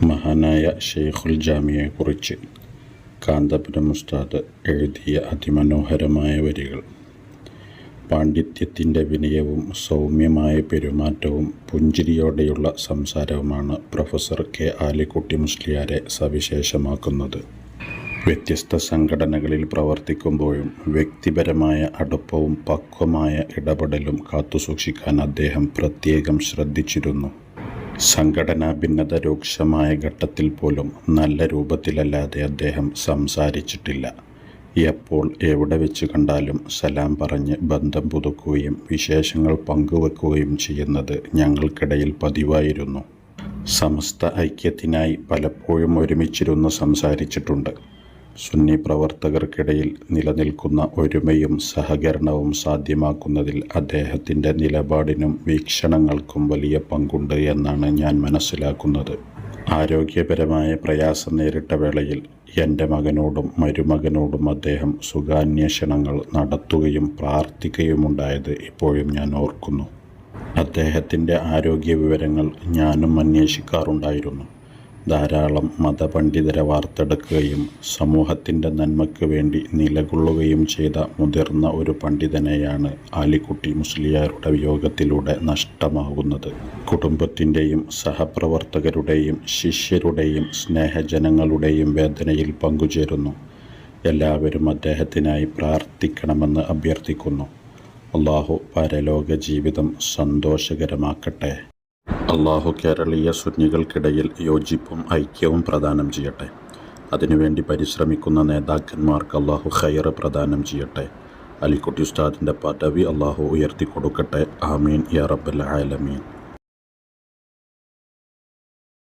മഹാനായ ഷെയ്ഖുൽ ജാമിയെക്കുറിച്ച് കാന്തപുരം ഉസ്താദ് എഴുതിയ അതിമനോഹരമായ വരികൾ. പാണ്ഡിത്യത്തിൻ്റെ വിനയവും സൗമ്യമായ പെരുമാറ്റവും പുഞ്ചിരിയോടെയുള്ള സംസാരവുമാണ് പ്രൊഫസർ കെ ആലിക്കുട്ടി മുസ്ലിയാരെ സവിശേഷമാക്കുന്നത്. വ്യത്യസ്ത സംഘടനകളിൽ പ്രവർത്തിക്കുമ്പോഴും വ്യക്തിപരമായ അടുപ്പവും പക്വമായ ഇടപെടലും കാത്തുസൂക്ഷിക്കാൻ അദ്ദേഹം പ്രത്യേകം ശ്രദ്ധിച്ചിരുന്നു. സംഘടനാ ഭിന്നത രൂക്ഷമായ ഘട്ടത്തിൽ പോലും നല്ല രൂപത്തിലല്ലാതെ അദ്ദേഹം സംസാരിച്ചിട്ടില്ല. എപ്പോൾ എവിടെ വെച്ച് കണ്ടാലും സലാം പറഞ്ഞ് ബന്ധം പുതുക്കുകയും വിശേഷങ്ങൾ പങ്കുവെക്കുകയും ചെയ്യുന്നത് ഞങ്ങൾക്കിടയിൽ പതിവായിരുന്നു. സമസ്ത ഐക്യത്തിനായി പലപ്പോഴും ഒരുമിച്ചിരുന്ന് സംസാരിച്ചിട്ടുണ്ട്. സുന്നി പ്രവർത്തകർക്കിടയിൽ നിലനിൽക്കുന്ന ഒരുമയും സഹകരണവും സാധ്യമാക്കുന്നതിൽ അദ്ദേഹത്തിൻ്റെ നിലപാടിനും വീക്ഷണങ്ങൾക്കും വലിയ പങ്കുണ്ട് എന്നാണ് ഞാൻ മനസ്സിലാക്കുന്നത്. ആരോഗ്യപരമായ പ്രയാസം നേരിട്ട വേളയിൽ എൻ്റെ മകനോടും മരുമകനോടും അദ്ദേഹം സുഖാന്വേഷണങ്ങൾ നടത്തുകയും പ്രാർത്ഥിക്കുകയുമുണ്ടായത് ഇപ്പോഴും ഞാൻ ഓർക്കുന്നു. അദ്ദേഹത്തിൻ്റെ ആരോഗ്യ വിവരങ്ങൾ ഞാനും അന്വേഷിക്കാറുണ്ടായിരുന്നു. ധാരാളം മതപണ്ഡിതരെ വാർത്തെടുക്കുകയും സമൂഹത്തിൻ്റെ നന്മയ്ക്ക് വേണ്ടി നിലകൊള്ളുകയും ചെയ്ത മുതിർന്ന ഒരു പണ്ഡിതനെയാണ് ആലിക്കുട്ടി മുസ്ലിയാരുടെ വിയോഗത്തിലൂടെ നഷ്ടമാകുന്നത്. കുടുംബത്തിൻ്റെയും സഹപ്രവർത്തകരുടെയും ശിഷ്യരുടെയും സ്നേഹജനങ്ങളുടെയും വേദനയിൽ പങ്കുചേരുന്നു. എല്ലാവരും അദ്ദേഹത്തിനായി പ്രാർത്ഥിക്കണമെന്ന് അഭ്യർത്ഥിക്കുന്നു. അല്ലാഹു പരലോക ജീവിതം സന്തോഷകരമാക്കട്ടെ. അല്ലാഹു കേരളീയ സുന്നികൾക്കിടയിൽ യോജിപ്പും ഐക്യവും പ്രദാനം ചെയ്യട്ടെ. അതിനുവേണ്ടി പരിശ്രമിക്കുന്ന നേതാക്കന്മാർക്ക് അല്ലാഹു ഖൈർ പ്രദാനം ചെയ്യട്ടെ. ആലിക്കുട്ടി ഉസ്താദിൻ്റെ പദവി അല്ലാഹു ഉയർത്തിക്കൊടുക്കട്ടെ. ആമീൻ യാ റബ്ബൽ ആലമീൻ.